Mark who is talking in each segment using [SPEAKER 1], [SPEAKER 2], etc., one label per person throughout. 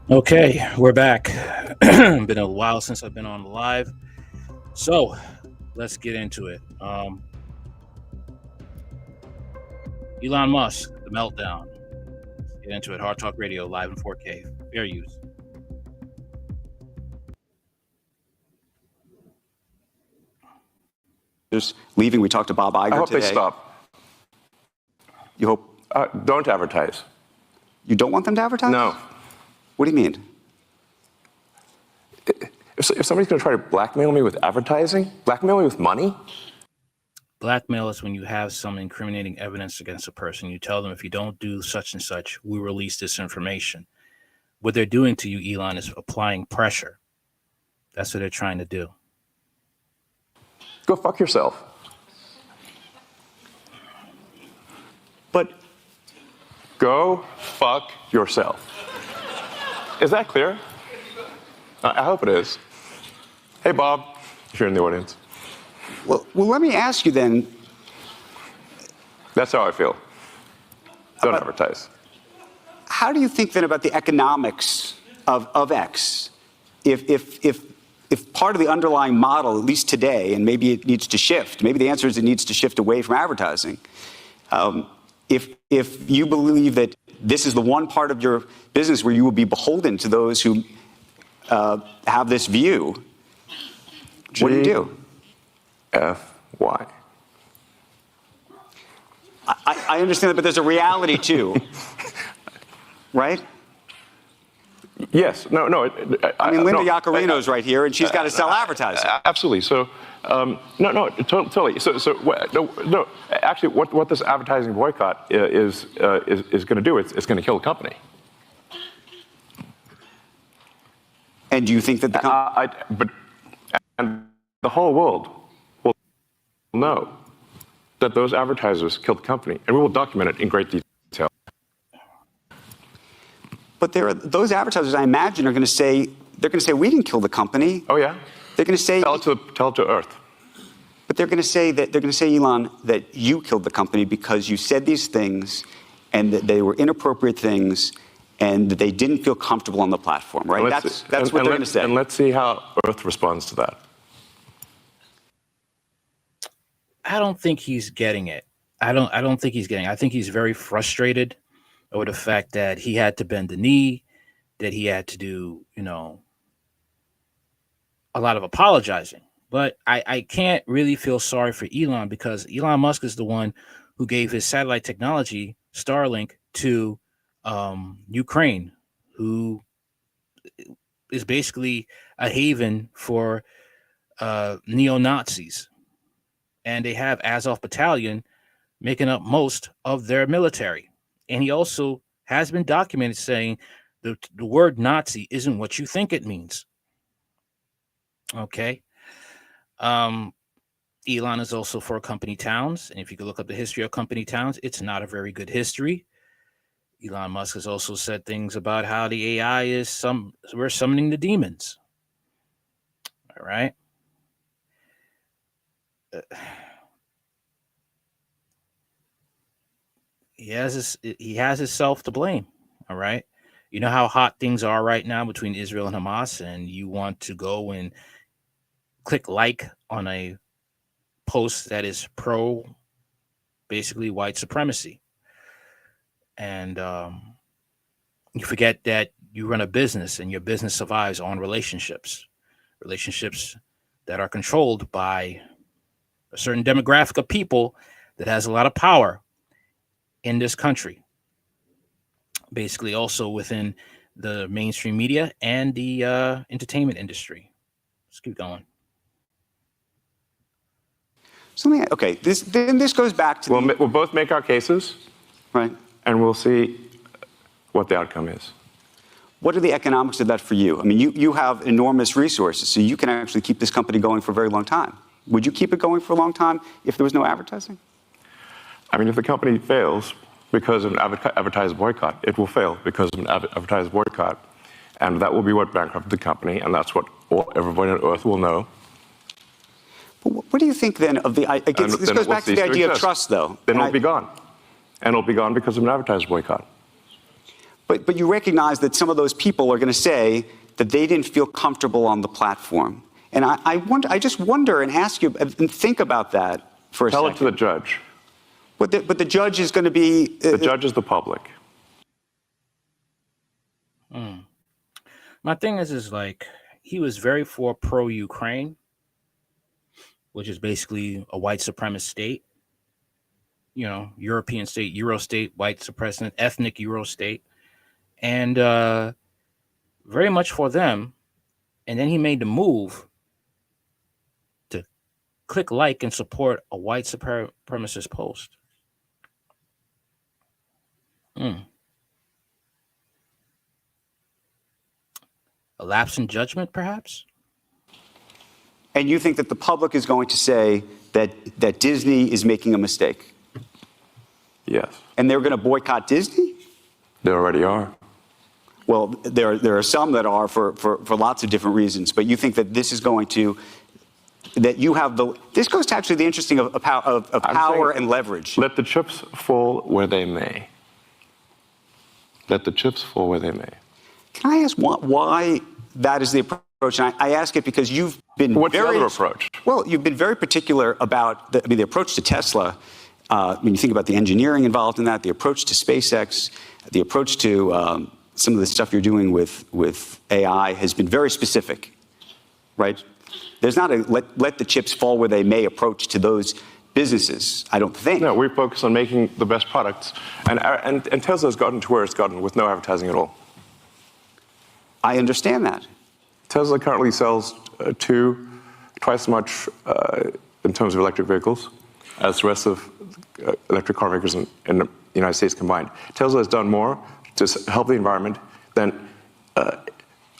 [SPEAKER 1] Okay, we're back. Been a while since I've been on live, so let's get into it. Elon Musk, the meltdown. Let's get into it. Hard Talk Radio, live in 4K, fair use.
[SPEAKER 2] Just leaving. We talked to Bob Iger
[SPEAKER 3] I hope
[SPEAKER 2] today.
[SPEAKER 3] they stop.
[SPEAKER 2] You hope
[SPEAKER 3] Don't advertise.
[SPEAKER 2] you don't want them to advertise?
[SPEAKER 3] No.
[SPEAKER 2] What do you mean?
[SPEAKER 3] If somebody's going to try to blackmail me with advertising, blackmail me with money,
[SPEAKER 1] Blackmail is when you have some incriminating evidence against a person. You tell them if you don't do such and such, we release this information. What they're doing to you, Elon, is applying pressure. That's what they're trying to do.
[SPEAKER 3] go fuck yourself.
[SPEAKER 2] But
[SPEAKER 3] Go fuck yourself. Is that clear? I hope it is. Hey, Bob, if you're in the audience.
[SPEAKER 2] well, let me ask you then.
[SPEAKER 3] That's how I feel. Don't
[SPEAKER 2] But-
[SPEAKER 3] advertise.
[SPEAKER 2] How do you think then about the economics of X? If part of the underlying model, at least today, and maybe it needs to shift, maybe the answer is it needs to shift away from advertising. If you believe that this is the one part of your business where you will be beholden to those who have this view, what do you do?
[SPEAKER 3] F-Y.
[SPEAKER 2] I understand that, but there's a reality too, right?
[SPEAKER 3] Yes. No.
[SPEAKER 2] I mean, Linda
[SPEAKER 3] no,
[SPEAKER 2] Yaccarino's right here, and she's got to sell advertising.
[SPEAKER 3] Absolutely. So, totally. No. Actually, what this advertising boycott is going to do, it's going to kill the company.
[SPEAKER 2] And do you think that the
[SPEAKER 3] And the whole world will know that those advertisers killed the company, and we will document it in great detail.
[SPEAKER 2] But those advertisers, I imagine, are going to say we didn't kill the company.
[SPEAKER 3] Oh yeah.
[SPEAKER 2] They're going to say
[SPEAKER 3] Tell it to Earth.
[SPEAKER 2] But they're going to say Elon, that you killed the company because you said these things, and that they were inappropriate things, and that they didn't feel comfortable on the platform, right? That's what they're going to say.
[SPEAKER 3] And let's see how Earth responds to that.
[SPEAKER 1] I don't think he's getting it. I don't think he's getting it. I think he's very frustrated over the fact that he had to bend the knee, that he had to do, a lot of apologizing. But I can't really feel sorry for Elon, because Elon Musk is the one who gave his satellite technology, Starlink, to Ukraine, who is basically a haven for neo-Nazis. And they have Azov Battalion making up most of their military. And he also has been documented saying the word Nazi isn't what you think it means. Okay. Elon is also for company towns. And if you could look up the history of company towns, it's not a very good history. Elon Musk has also said things about how the AI we're summoning the demons. All right. He has himself to blame. All right. You know how hot things are right now between Israel and Hamas, and you want to go and click like on a post that is pro, basically, white supremacy. And you forget that you run a business, and your business survives on relationships that are controlled by a certain demographic of people that has a lot of power in this country. Basically, also within the mainstream media and the entertainment industry. Let's keep going.
[SPEAKER 2] This goes back to
[SPEAKER 3] We'll both make our cases,
[SPEAKER 2] right,
[SPEAKER 3] and we'll see what the outcome is.
[SPEAKER 2] What are the economics of that for you? I mean, you have enormous resources, so you can actually keep this company going for a very long time. Would you keep it going for a long time if there was no advertising?
[SPEAKER 3] I mean, if the company fails because of an advertised boycott, it will fail because of an advertised boycott. And that will be what bankrupted the company, and that's what everybody on Earth will know.
[SPEAKER 2] But what do you think then of the... this goes back to the idea of trust, though.
[SPEAKER 3] Then it'll be gone. And it'll be gone because of an advertised boycott.
[SPEAKER 2] But you recognize that some of those people are going to say that they didn't feel comfortable on the platform. And I just wonder and ask you and think about that for a second.
[SPEAKER 3] Tell it to the judge.
[SPEAKER 2] But the judge is going to be...
[SPEAKER 3] The judge is the public.
[SPEAKER 1] My thing is like, he was very for pro-Ukraine, which is basically a white supremacist state. You know, European state, Euro state, white supremacist, ethnic Euro state. And very much for them. And then he made the move to click like and support a white supremacist post. A lapse in judgment, perhaps?
[SPEAKER 2] And you think that the public is going to say that Disney is making a mistake?
[SPEAKER 3] Yes.
[SPEAKER 2] And they're going to boycott Disney?
[SPEAKER 3] They already are.
[SPEAKER 2] Well, there are some that are for lots of different reasons. But you think that this is going to... that you have the... This goes to actually the interesting of power and leverage.
[SPEAKER 3] Let the chips fall where they may. Let the chips fall where they may.
[SPEAKER 2] Can I ask why that is the approach? And I ask it because you've been
[SPEAKER 3] What's the other approach?
[SPEAKER 2] Well, you've been very particular about the approach to Tesla. When you think about the engineering involved in that, the approach to SpaceX, the approach to some of the stuff you're doing with AI has been very specific, right? There's not a let the chips fall where they may approach to those businesses, I don't think.
[SPEAKER 3] No, we focus on making the best products. And Tesla's gotten to where it's gotten with no advertising at all.
[SPEAKER 2] I understand that.
[SPEAKER 3] Tesla currently sells twice as much in terms of electric vehicles as the rest of electric car makers in the United States combined. Tesla has done more to help the environment than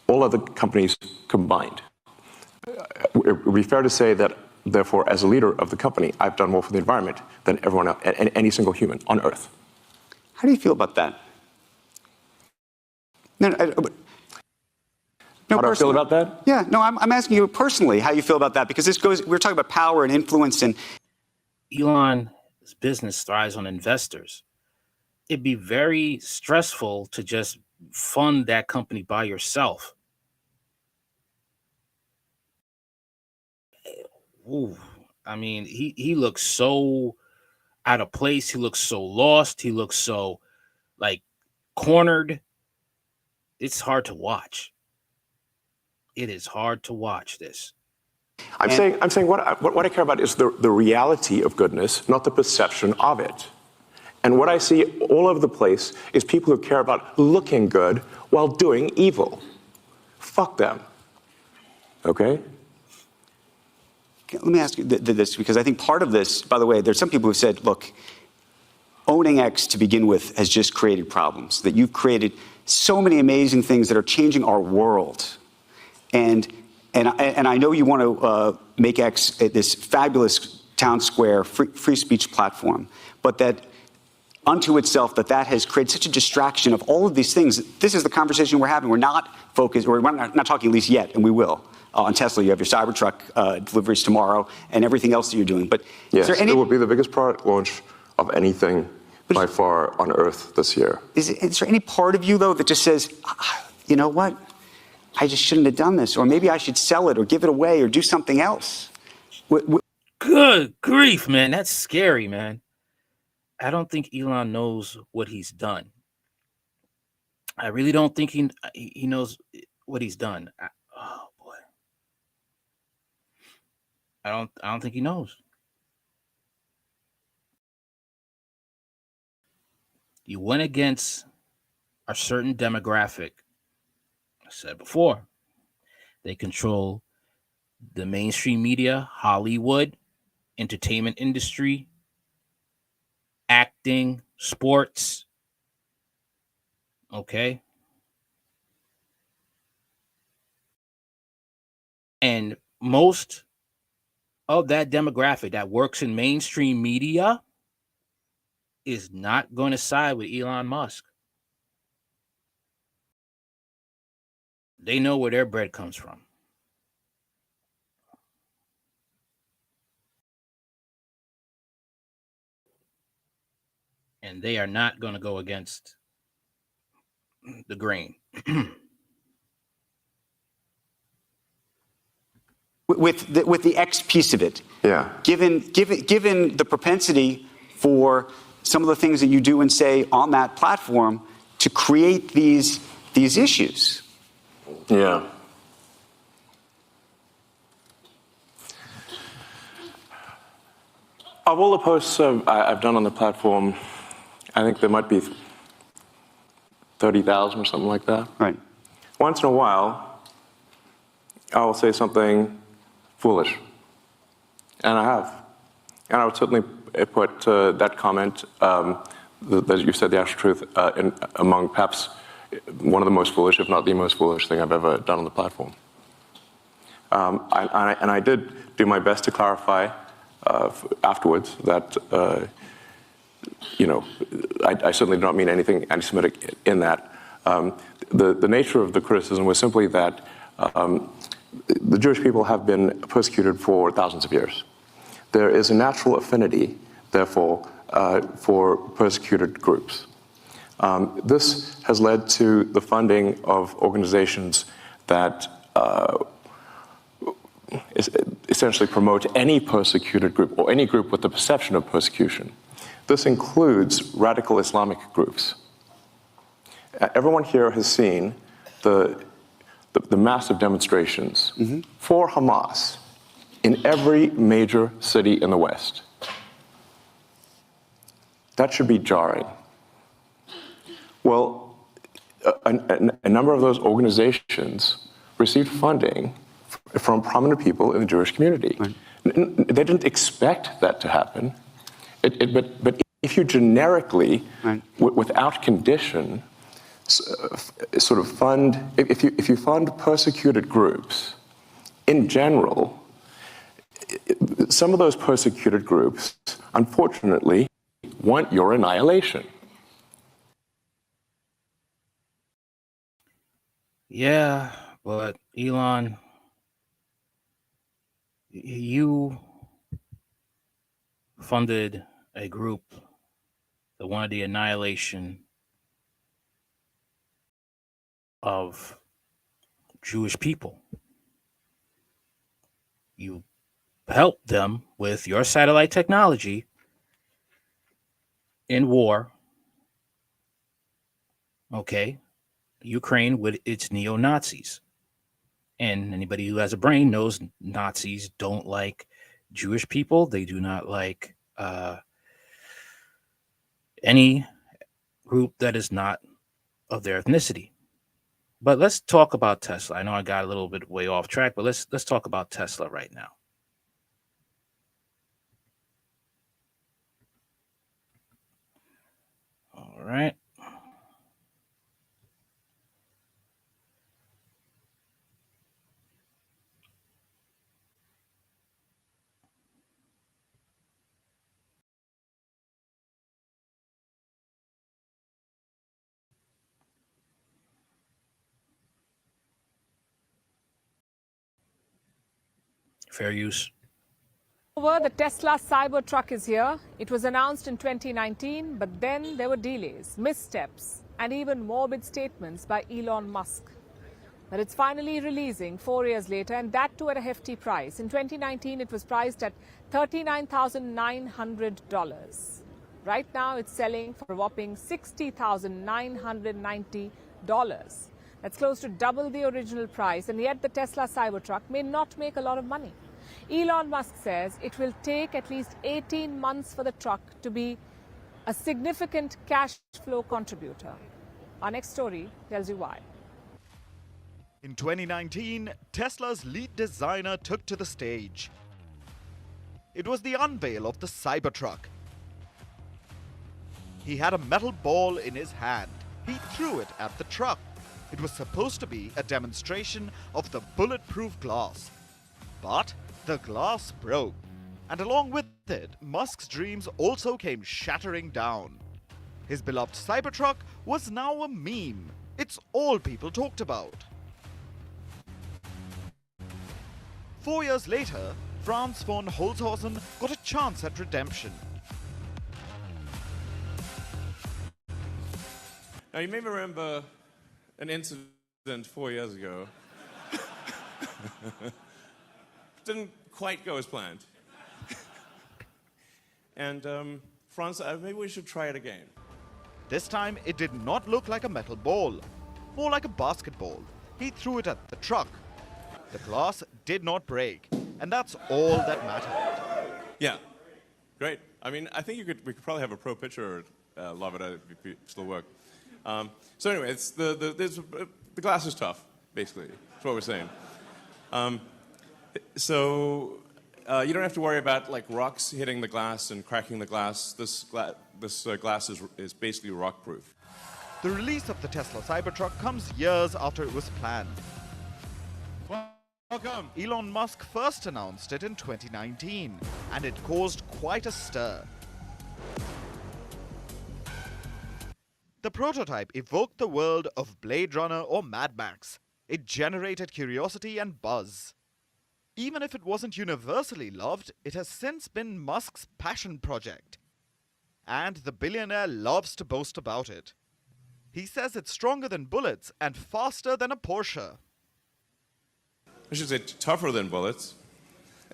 [SPEAKER 3] all other companies combined. It would be fair to say that, therefore, as a leader of the company, I've done more for the environment than everyone else, and any single human on Earth.
[SPEAKER 2] How do you feel about that?
[SPEAKER 3] How do I feel about that?
[SPEAKER 2] Yeah, no, I'm asking you personally how you feel about that, because we're talking about power and influence. And
[SPEAKER 1] Elon's business thrives on investors. It'd be very stressful to just fund that company by yourself. Ooh, I mean, he looks so out of place. He looks so lost. He looks so like cornered. It's hard to watch. It is hard to watch this.
[SPEAKER 3] I'm saying what I care about is the reality of goodness, not the perception of it. And what I see all over the place is people who care about looking good while doing evil. Fuck them. Okay?
[SPEAKER 2] Let me ask you this, because I think part of this, by the way, there's some people who said, look, owning X to begin with has just created problems, that you've created so many amazing things that are changing our world. And I know you want to make X this fabulous town square free speech platform, but that unto itself, that has created such a distraction of all of these things. This is the conversation we're having. We're not focused, or we're not talking at least yet, and we will. On Tesla, you have your Cybertruck deliveries tomorrow and everything else that you're doing. But
[SPEAKER 3] yes,
[SPEAKER 2] is there any...
[SPEAKER 3] it will be the biggest product launch of anything by far on Earth this year.
[SPEAKER 2] Is there any part of you, though, that just says, you know what? I just shouldn't have done this, or maybe I should sell it or give it away or do something else?
[SPEAKER 1] Good grief, man. That's scary, man. I don't think Elon knows what he's done. I really don't think he knows what he's done. Oh boy. I don't think he knows. You went against a certain demographic. I said before, they control the mainstream media, Hollywood, entertainment industry, acting, sports. Okay. And most of that demographic that works in mainstream media is not going to side with Elon Musk. They know where their bread comes from. And they are not going to go against the grain.
[SPEAKER 2] with the X piece of it.
[SPEAKER 3] Yeah.
[SPEAKER 2] Given the propensity for some of the things that you do and say on that platform to create these issues.
[SPEAKER 3] Yeah. Of all the posts I've done on the platform, I think there might be 30,000 or something like that.
[SPEAKER 2] Right.
[SPEAKER 3] Once in a while, I'll say something foolish. And I have. And I would certainly put that comment, that you said the actual truth, among perhaps one of the most foolish, if not the most foolish thing I've ever done on the platform. And I did do my best to clarify afterwards that, I certainly do not mean anything anti-Semitic in that. The nature of the criticism was simply that the Jewish people have been persecuted for thousands of years. There is a natural affinity, therefore, for persecuted groups. This has led to the funding of organizations that essentially promote any persecuted group or any group with the perception of persecution. This includes radical Islamic groups. Everyone here has seen the massive demonstrations for Hamas in every major city in the West. That should be jarring. Well, a number of those organizations received funding from prominent people in the Jewish community. Right. They didn't expect that to happen. But if you generically, right, without condition, sort of fund, if you fund persecuted groups, in general, some of those persecuted groups, unfortunately, want your annihilation.
[SPEAKER 1] Yeah, but Elon, you funded a group that wanted the annihilation of Jewish people. You helped them with your satellite technology in war. Okay. Ukraine with its neo-Nazis. And anybody who has a brain knows Nazis don't like Jewish people. They do not like any group that is not of their ethnicity. But let's talk about Tesla. I know I got a little bit way off track, but let's talk about Tesla right now. All right. Fair use.
[SPEAKER 4] The Tesla Cybertruck is here. It was announced in 2019, but then there were delays, missteps, and even morbid statements by Elon Musk. But it's finally releasing 4 years later, and that too at a hefty price. In 2019, it was priced at $39,900. Right now, it's selling for a whopping $60,990. That's close to double the original price, and yet the Tesla Cybertruck may not make a lot of money. Elon Musk says it will take at least 18 months for the truck to be a significant cash flow contributor. Our next story tells you why.
[SPEAKER 5] In 2019, Tesla's lead designer took to the stage. It was the unveil of the Cybertruck. He had a metal ball in his hand. He threw it at the truck. It was supposed to be a demonstration of the bulletproof glass. But the glass broke. And along with it, Musk's dreams also came shattering down. His beloved Cybertruck was now a meme. It's all people talked about. 4 years later, Franz von Holzhausen got a chance at redemption.
[SPEAKER 6] Now, you may remember
[SPEAKER 3] an incident 4 years ago. Didn't quite go as planned. And France, maybe we should try it again.
[SPEAKER 5] This time, it did not look like a metal ball, more like a basketball. He threw it at the truck. The glass did not break, and that's all that mattered.
[SPEAKER 3] Yeah, great. I mean, I think we could probably have a pro pitcher lob it at if it still work. So anyway, the glass is tough, basically. That's what we're saying. So you don't have to worry about like rocks hitting the glass and cracking the glass. This glass is basically rock-proof.
[SPEAKER 5] The release of the Tesla Cybertruck comes years after it was planned.
[SPEAKER 3] Welcome.
[SPEAKER 5] Elon Musk first announced it in 2019, and it caused quite a stir. The prototype evoked the world of Blade Runner or Mad Max. It generated curiosity and buzz. Even if it wasn't universally loved, it has since been Musk's passion project. And the billionaire loves to boast about it. He says it's stronger than bullets and faster than a Porsche.
[SPEAKER 3] I should say tougher than bullets.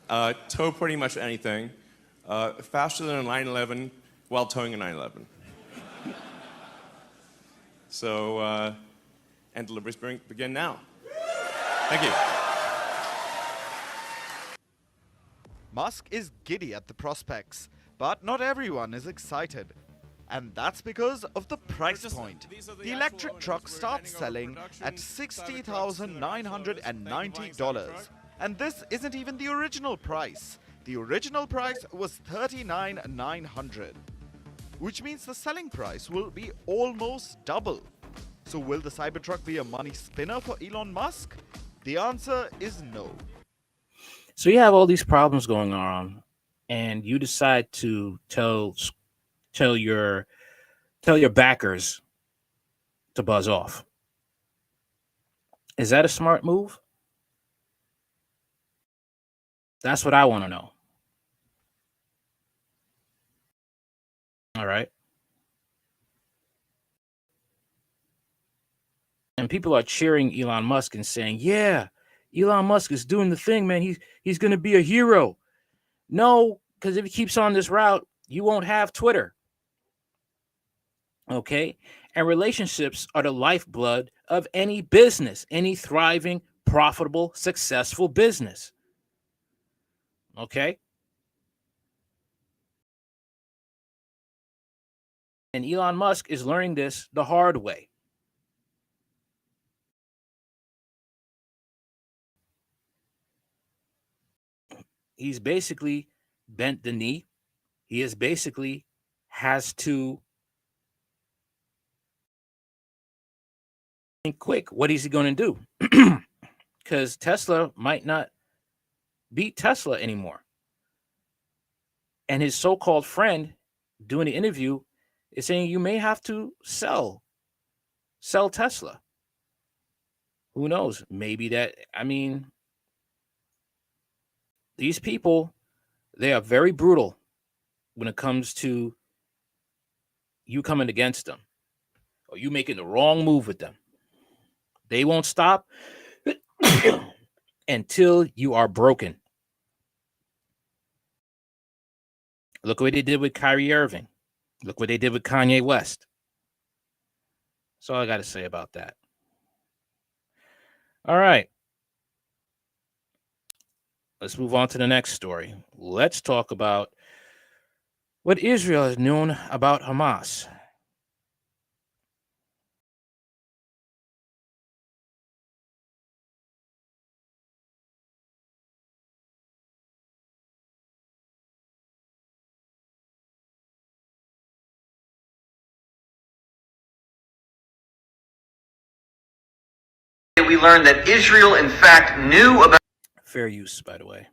[SPEAKER 3] Tow pretty much anything. Faster than a 911 while towing a 911. So, and deliveries begin now. Thank you.
[SPEAKER 5] Musk is giddy at the prospects, but not everyone is excited. And that's because of the price point. The electric truck starts selling at $60,990. And this isn't even the original price. The original price was $39,900. Which means the selling price will be almost double. So will the Cybertruck be a money spinner for Elon Musk? The answer is no.
[SPEAKER 1] So you have all these problems going on, and you decide to tell your backers to buzz off. Is that a smart move? That's what I want to know. All right. And people are cheering Elon Musk and saying, yeah, Elon Musk is doing the thing, man. He's going to be a hero. No, because if he keeps on this route, you won't have Twitter. Okay? And relationships are the lifeblood of any business, any thriving, profitable, successful business. Okay? And Elon Musk is learning this the hard way. He's basically bent the knee. He is basically has to think quick. What is he going to do? Because Tesla might not beat Tesla anymore. And his so-called friend doing the interview is saying you may have to sell Tesla. Who knows? Maybe that, I mean, these people, they are very brutal when it comes to you coming against them or you making the wrong move with them. They won't stop until you are broken. Look what they did with Kyrie Irving. Look what they did with Kanye West. That's all I got to say about that. All right. Let's move on to the next story. Let's talk about what Israel has known about Hamas.
[SPEAKER 6] We learned that Israel, in fact, knew about.
[SPEAKER 1] Fair use, by the way.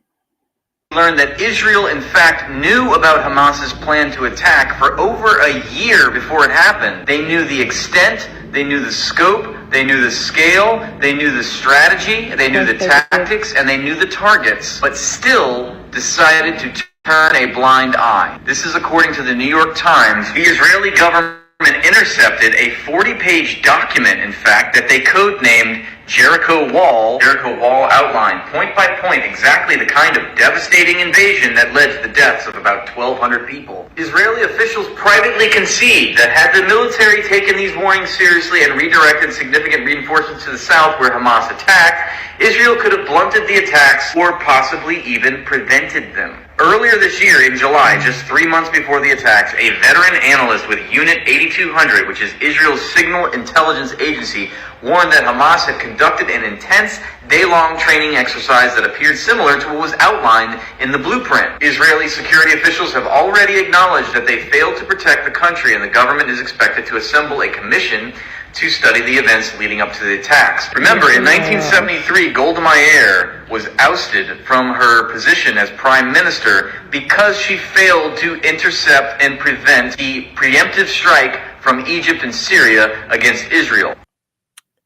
[SPEAKER 6] We learned that Israel, in fact, knew about Hamas's plan to attack for over a year before it happened. They knew the extent, they knew the scope, they knew the scale, they knew the strategy, they knew the tactics, and they knew the targets, but still decided to turn a blind eye. This is according to the New York Times. The Israeli government intercepted a 40-page document, in fact, that they codenamed Jericho Wall. Jericho Wall outlined point by point exactly the kind of devastating invasion that led to the deaths of about 1,200 people. Israeli officials privately concede that had the military taken these warnings seriously and redirected significant reinforcements to the south where Hamas attacked, Israel could have blunted the attacks or possibly even prevented them. Earlier this year, in July, just 3 months before the attacks, a veteran analyst with Unit 8200, which is Israel's signal intelligence agency, warned that Hamas had conducted an intense day-long training exercise that appeared similar to what was outlined in the blueprint. Israeli security officials have already acknowledged that they failed to protect the country, and the government is expected to assemble a commission to study the events leading up to the attacks. Remember, in 1973, Golda Meir was ousted from her position as prime minister because she failed to intercept and prevent the preemptive strike from Egypt and Syria against Israel.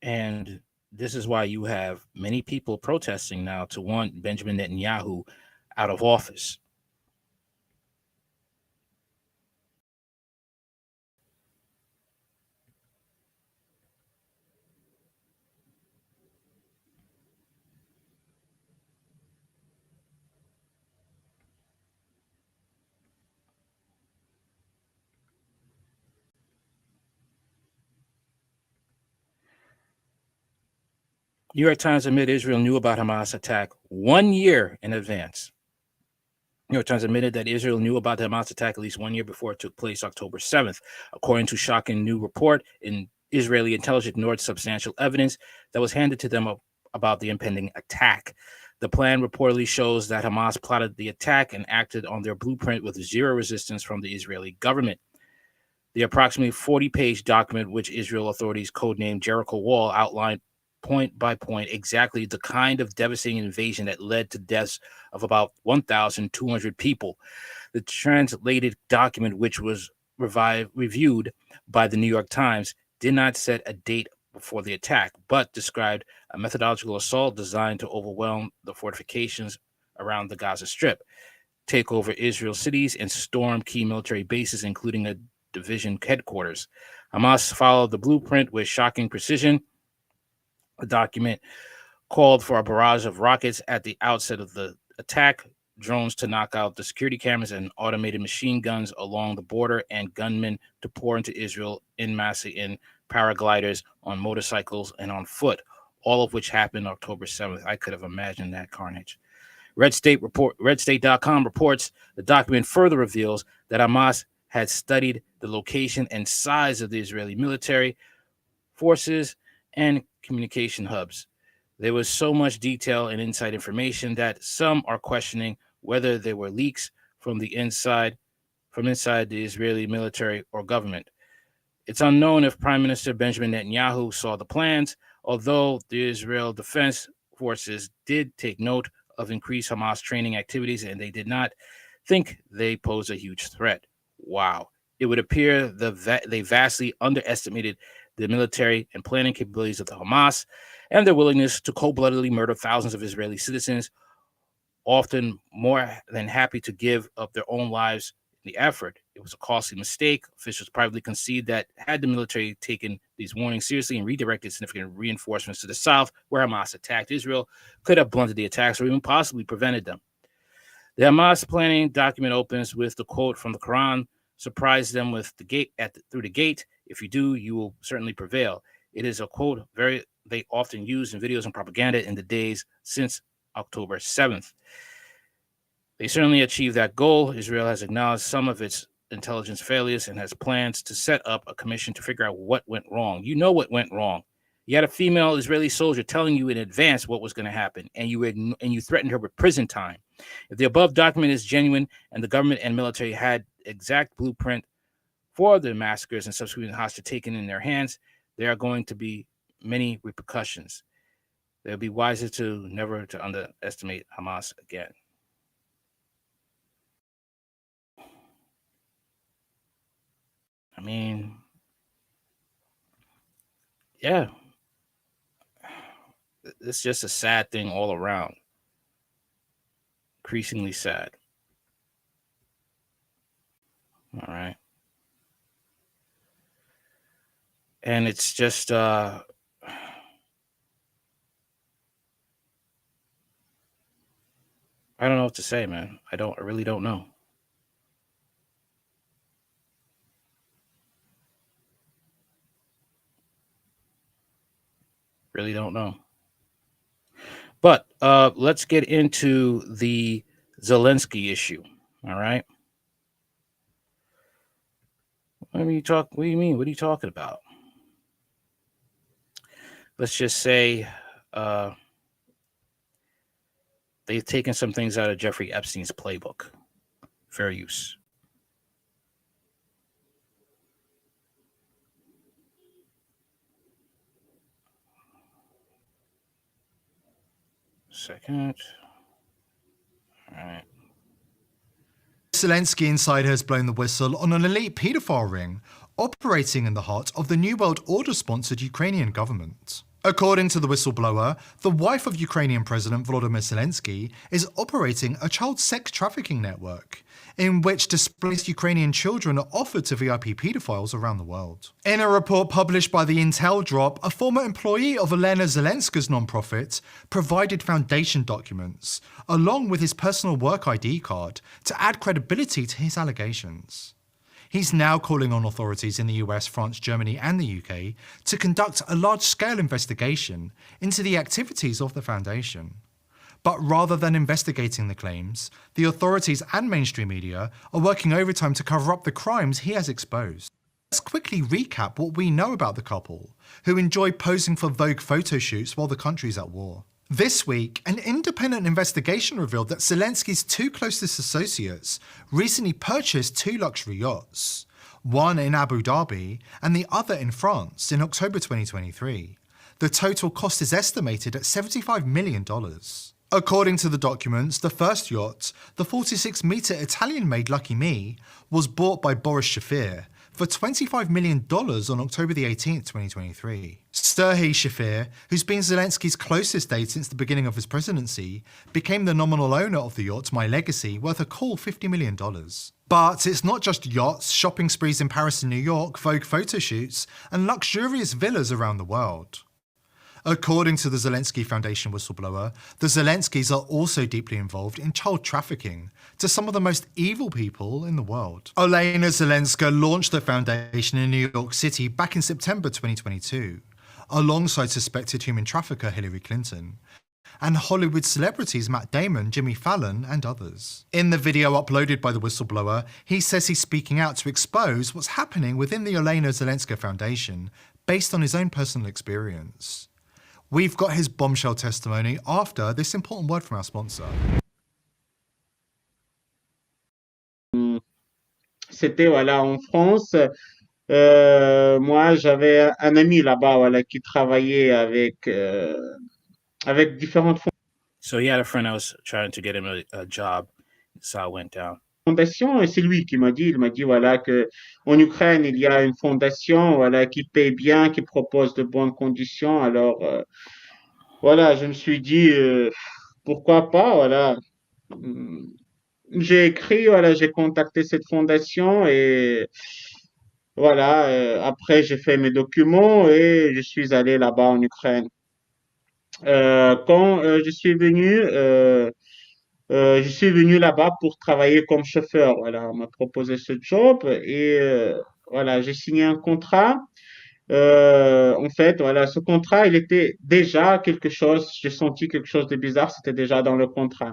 [SPEAKER 1] And this is why you have many people protesting now to want Benjamin Netanyahu out of office. New York Times admitted Israel knew about Hamas attack 1 year in advance. New York Times admitted that Israel knew about the Hamas attack at least 1 year before it took place, October 7th. According to shocking new report, Israeli intelligence ignored substantial evidence that was handed to them about the impending attack. The plan reportedly shows that Hamas plotted the attack and acted on their blueprint with zero resistance from the Israeli government. The approximately 40-page document, which Israel authorities codenamed Jericho Wall, outlined point by point exactly the kind of devastating invasion that led to deaths of about 1,200 people. The translated document, which was reviewed by the New York Times, did not set a date before the attack, but described a methodological assault designed to overwhelm the fortifications around the Gaza Strip, take over Israel cities, and storm key military bases, including a division headquarters. Hamas followed the blueprint with shocking precision. The document called for a barrage of rockets at the outset of the attack, drones to knock out the security cameras, and automated machine guns along the border, and gunmen to pour into Israel en masse in paragliders, on motorcycles, and on foot, all of which happened October 7th. I could have imagined that carnage. RedState.com reports the document further reveals that Hamas had studied the location and size of the Israeli military forces and communication hubs. There was so much detail and inside information that some are questioning whether there were leaks from inside the Israeli military or government. It's unknown if Prime Minister Benjamin Netanyahu saw the plans, although the Israel Defense Forces did take note of increased Hamas training activities, and they did not think they pose a huge threat. Wow. It would appear they vastly underestimated the military and planning capabilities of the Hamas and their willingness to cold-bloodedly murder thousands of Israeli citizens, often more than happy to give up their own lives in the effort. It was a costly mistake. Officials privately concede that had the military taken these warnings seriously and redirected significant reinforcements to the south, where Hamas attacked Israel, could have blunted the attacks or even possibly prevented them. The Hamas planning document opens with the quote from the Quran: "Surprise them with the gate through the gate. If you do, you will certainly prevail." It is a quote they often use in videos and propaganda in the days since October 7th. They certainly achieved that goal. Israel has acknowledged some of its intelligence failures and has plans to set up a commission to figure out what went wrong. You know what went wrong. You had a female Israeli soldier telling you in advance what was going to happen, and you threatened her with prison time. If the above document is genuine and the government and military had exact blueprint for the massacres and subsequent hostage taken in their hands, there are going to be many repercussions. They'll be wiser to never to underestimate Hamas again. I mean, yeah, it's just a sad thing all around. Increasingly sad. All right. And it's just I don't know what to say, man. I really don't know. Really don't know. But let's get into the Zelensky issue. All right. What do you mean? What are you talking about? Let's just say they've taken some things out of Jeffrey Epstein's playbook. Fair use. Second. All right.
[SPEAKER 7] Zelensky insider has blown the whistle on an elite paedophile ring operating in the heart of the New World Order-sponsored Ukrainian government. According to the whistleblower, the wife of Ukrainian President Volodymyr Zelensky is operating a child sex trafficking network in which displaced Ukrainian children are offered to VIP paedophiles around the world. In a report published by the Intel Drop, a former employee of Elena Zelenska's nonprofit provided foundation documents, along with his personal work ID card, to add credibility to his allegations. He's now calling on authorities in the US, France, Germany, and the UK to conduct a large-scale investigation into the activities of the foundation. But rather than investigating the claims, the authorities and mainstream media are working overtime to cover up the crimes he has exposed. Let's quickly recap what we know about the couple, who enjoy posing for Vogue photo shoots while the country's at war. This week, an independent investigation revealed that Zelensky's two closest associates recently purchased two luxury yachts, one in Abu Dhabi and the other in France in October 2023. The total cost is estimated at $75 million. According to the documents, the first yacht, the 46-metre Italian-made Lucky Me, was bought by Boris Shafir for $25 million on October 18, 2023. Serhiy Shafir, who's been Zelensky's closest aide since the beginning of his presidency, became the nominal owner of the yacht My Legacy, worth a cool $50 million. But it's not just yachts, shopping sprees in Paris and New York, Vogue photo shoots, and luxurious villas around the world. According to the Zelensky Foundation whistleblower, the Zelenskys are also deeply involved in child trafficking to some of the most evil people in the world. Olena Zelenska launched the foundation in New York City back in September 2022, alongside suspected human trafficker Hillary Clinton, and Hollywood celebrities Matt Damon, Jimmy Fallon, and others. In the video uploaded by the whistleblower, he says he's speaking out to expose what's happening within the Olena Zelenska Foundation based on his own personal experience. We've got his bombshell testimony after this important word from our sponsor.
[SPEAKER 8] C'était voilà en France. Moi, j'avais un ami là-bas voilà, qui travaillait avec différentes
[SPEAKER 1] So he had a friend that was trying to get him a job. That's how it went down.
[SPEAKER 8] fondations et c'est lui qui m'a dit, il m'a dit voilà que en Ukraine il y a une fondation voilà qui paye bien, qui propose de bonnes conditions. Alors voilà, je me suis dit pourquoi pas voilà. J'ai écrit voilà, j'ai contacté cette fondation et voilà, après j'ai fait mes documents et je suis allé là-bas en Ukraine. Quand je suis venu là-bas pour travailler comme chauffeur. Voilà, on m'a proposé ce job et voilà, j'ai signé un contrat. En fait, voilà, ce contrat, il était déjà quelque chose, j'ai senti quelque chose de bizarre, c'était déjà dans le contrat.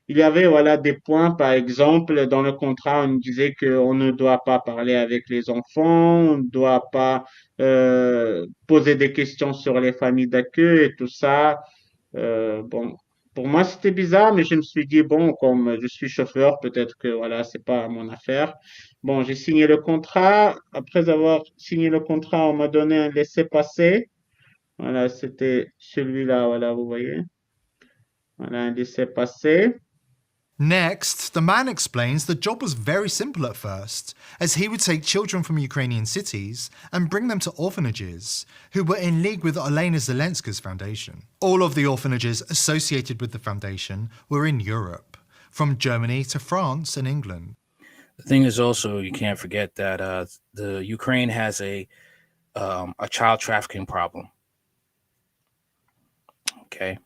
[SPEAKER 8] Il y avait voilà des points, par exemple, dans le contrat, on disait qu'on ne doit pas parler avec les enfants, on ne doit pas poser des questions sur les familles d'accueil et tout ça. Bon, pour moi, c'était bizarre, mais je me suis dit, bon, comme je suis chauffeur, peut-être que voilà, c'est pas mon affaire. Bon, j'ai signé le contrat. Après avoir signé le contrat, on m'a donné un laissez-passer. Voilà, c'était celui-là, voilà, vous voyez. Voilà, un laissez-passer.
[SPEAKER 7] Next, the man explains the job was very simple at first, as he would take children from Ukrainian cities and bring them to orphanages, who were in league with Olena Zelenska's foundation. All of the orphanages associated with the foundation were in Europe, from Germany to France and England.
[SPEAKER 1] The thing is also, you can't forget that the Ukraine has a a child trafficking problem. Okay,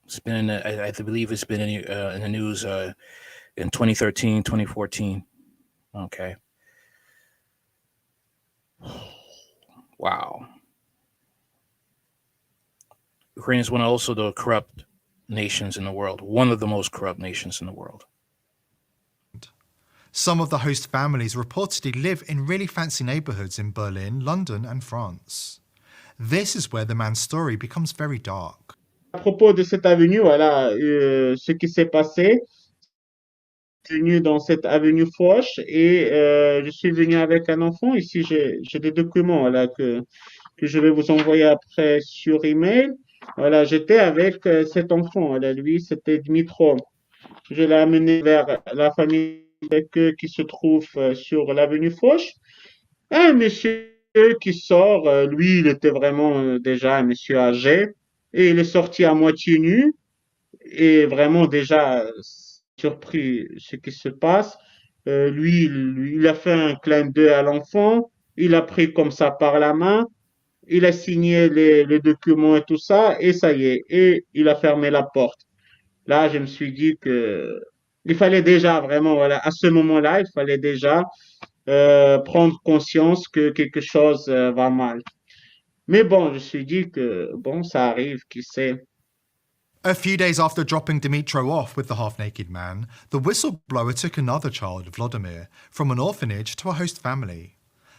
[SPEAKER 1] it's been in I believe it's been in the news in 2013, 2014. Okay, wow. Ukraine is one of also the corrupt nations in the world, one of the most corrupt nations in the world.
[SPEAKER 7] Some of the host families reportedly live in really fancy neighborhoods in Berlin, London, and France. This is where the man's story becomes very dark.
[SPEAKER 8] À propos de cette avenue, voilà, ce qui s'est passé, venu dans cette avenue Foch et je suis venu avec un enfant. Ici, j'ai des documents là, que je vais vous envoyer après sur email. Voilà, j'étais avec cet enfant. Voilà, lui, c'était Dmitro. Je l'ai amené vers la famille avec eux qui se trouve sur l'avenue Foch. Un monsieur qui sort, lui, il était vraiment déjà un monsieur âgé et il est sorti à moitié nu et vraiment déjà surpris ce qui se passe. Il a fait un clin d'œil à l'enfant, il a pris comme ça par la main, il a signé les documents et tout ça, et ça y est, et il a fermé la porte. Là, je me suis dit que il fallait déjà vraiment, voilà, à ce moment-là, il fallait déjà prendre conscience que quelque chose va mal. Mais bon, je me suis dit que bon, ça arrive, qui sait.
[SPEAKER 7] A few days after dropping Dmitro off with the half-naked man, the whistleblower took another child, Vladimir, from an orphanage to a host family.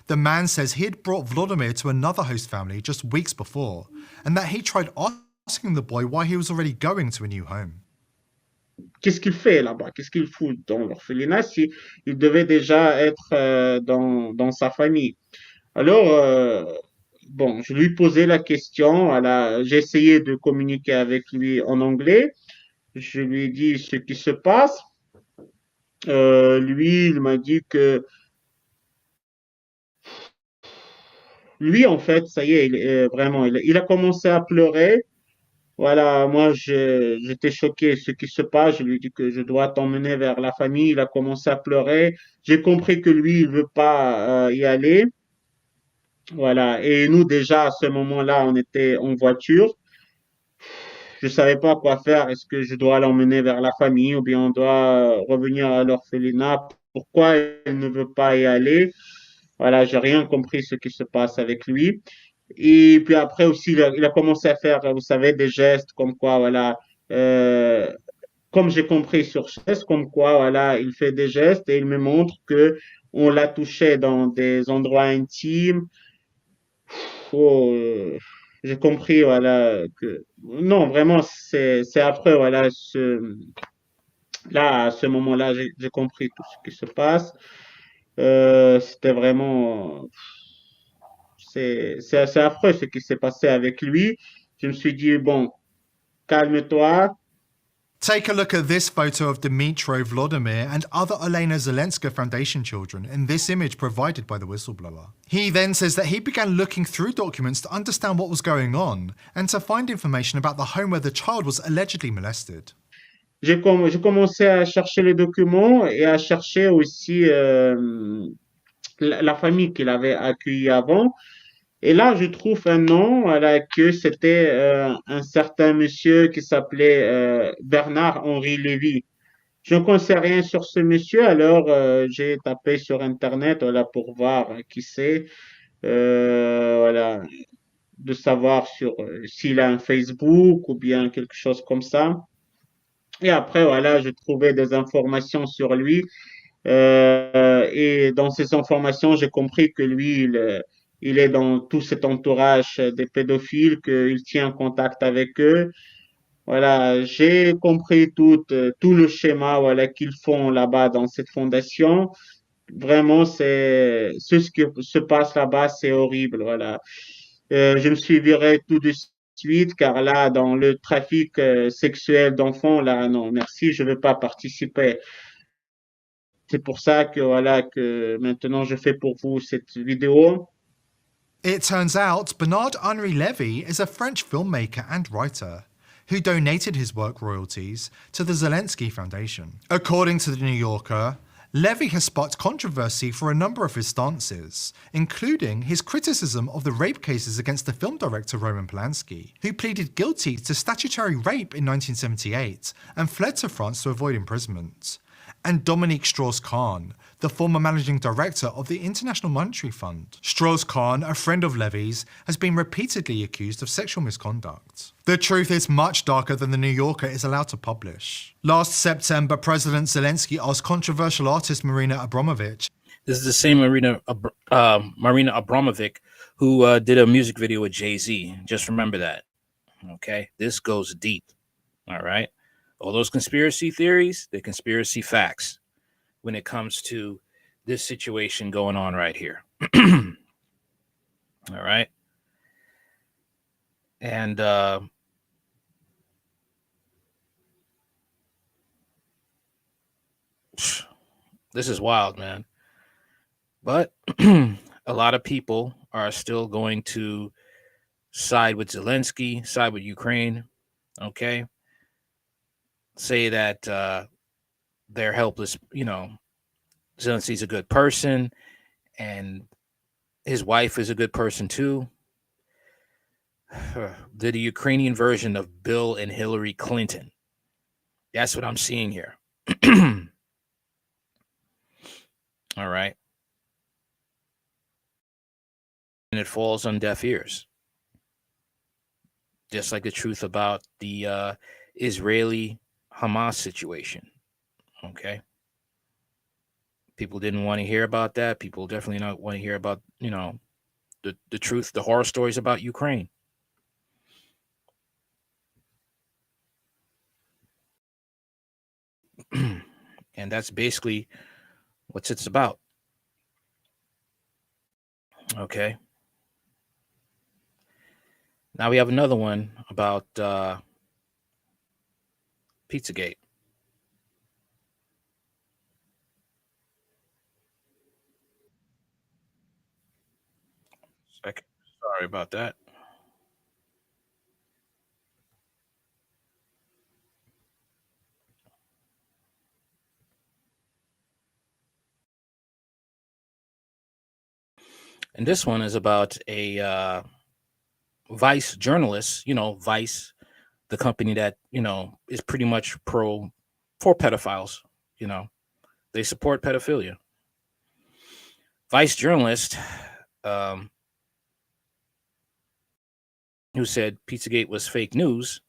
[SPEAKER 7] The man says he had brought Vladimir to another host family just weeks before, and that he tried asking the boy why he was already going to a new home.
[SPEAKER 8] Qu'est-ce qu'il fait là-bas? Qu'est-ce qu'il fout dans l'orphelinat si il devait déjà être dans sa famille? Alors, bon, je lui posais la question. Voilà, j'ai essayé de communiquer avec lui en anglais. Je lui ai dit ce qui se passe. Lui, il m'a dit que lui, en fait, ça y est, vraiment, il a commencé à pleurer. Voilà, moi, j'étais choqué de ce qui se passe. Je lui ai dit que je dois t'emmener vers la famille. Il a commencé à pleurer. J'ai compris que lui, il veut pas y aller. Voilà. Et nous, déjà, à ce moment-là, on était en voiture. Je savais pas quoi faire. Est-ce que je dois l'emmener vers la famille ou bien on doit revenir à l'orphelinat? Pourquoi il ne veut pas y aller? Voilà, j'ai rien compris ce qui se passe avec lui. Et puis après aussi, il a commencé à faire, vous savez, des gestes comme quoi, voilà, euh, comme j'ai compris sur ce geste, comme quoi, voilà, il fait des gestes et il me montre que on l'a touché dans des endroits intimes. Oh, j'ai compris, voilà, que non, vraiment, c'est affreux, voilà, là, à ce moment-là, j'ai compris tout ce qui se passe. C'était vraiment, c'est assez affreux ce qui s'est passé avec lui. Je me suis dit, bon, calme-toi.
[SPEAKER 7] Take a look at this photo of Dmitro, Vladimir, and other Elena Zelenska Foundation children in this image provided by the whistleblower. He then says that he began looking through documents to understand what was going on and to find information about the home where the child was allegedly molested.
[SPEAKER 8] J'ai commencé à chercher les documents et à chercher aussi la famille qu'il avait accueillie avant. Et là, je trouve un nom, voilà, que c'était un certain monsieur qui s'appelait Bernard-Henri Lévy. Je ne connaissais rien sur ce monsieur, alors j'ai tapé sur Internet, voilà, pour voir qui c'est, voilà, de savoir sur s'il a un Facebook ou bien quelque chose comme ça. Et après, voilà, j'ai trouvé des informations sur lui. Et dans ces informations, j'ai compris que lui, il est dans tout cet entourage des pédophiles, qu'il tient en contact avec eux. Voilà, j'ai compris tout le schéma, voilà, qu'ils font là-bas dans cette fondation. Vraiment, ce qui se passe là-bas, c'est horrible, voilà. Je me suis viré tout de suite, car là, dans le trafic sexuel d'enfants, là, non, merci, je ne vais pas participer. C'est pour ça que, voilà, que maintenant je fais pour vous cette vidéo.
[SPEAKER 7] It turns out Bernard Henri Lévy is a French filmmaker and writer who donated his work royalties to the Zelensky Foundation. According to the New Yorker, Levy has sparked controversy for a number of his stances, including his criticism of the rape cases against the film director Roman Polanski, who pleaded guilty to statutory rape in 1978 and fled to France to avoid imprisonment, and Dominique Strauss-Kahn, the former managing director of the International Monetary Fund. Strauss-Kahn, a friend of Levy's, has been repeatedly accused of sexual misconduct. The truth is much darker than the New Yorker is allowed to publish. Last September, President Zelensky asked controversial artist Marina Abramović.
[SPEAKER 1] This is the same Marina Abramović who did a music video with Jay-Z. Just remember that. Okay? This goes deep. All right? All those conspiracy theories, they're conspiracy facts when it comes to this situation going on right here. All right? And this is wild, man. But a lot of people are still going to side with Zelensky, side with Ukraine, okay? Say that they're helpless, Zelensky's a good person, and his wife is a good person too. They're the Ukrainian version of Bill and Hillary Clinton. That's what I'm seeing here. All right. And it falls on deaf ears. Just like the truth about the Israeli Hamas situation. Okay. People didn't want to hear about that. People definitely not want to hear about, the truth, the horror stories about Ukraine. And that's basically what it's about. Okay. Now we have another one about Pizzagate. Second. Sorry about that. And this one is about a Vice journalist, Vice, the company that, is pretty much for pedophiles, they support pedophilia. Vice journalist who said Pizzagate was fake news.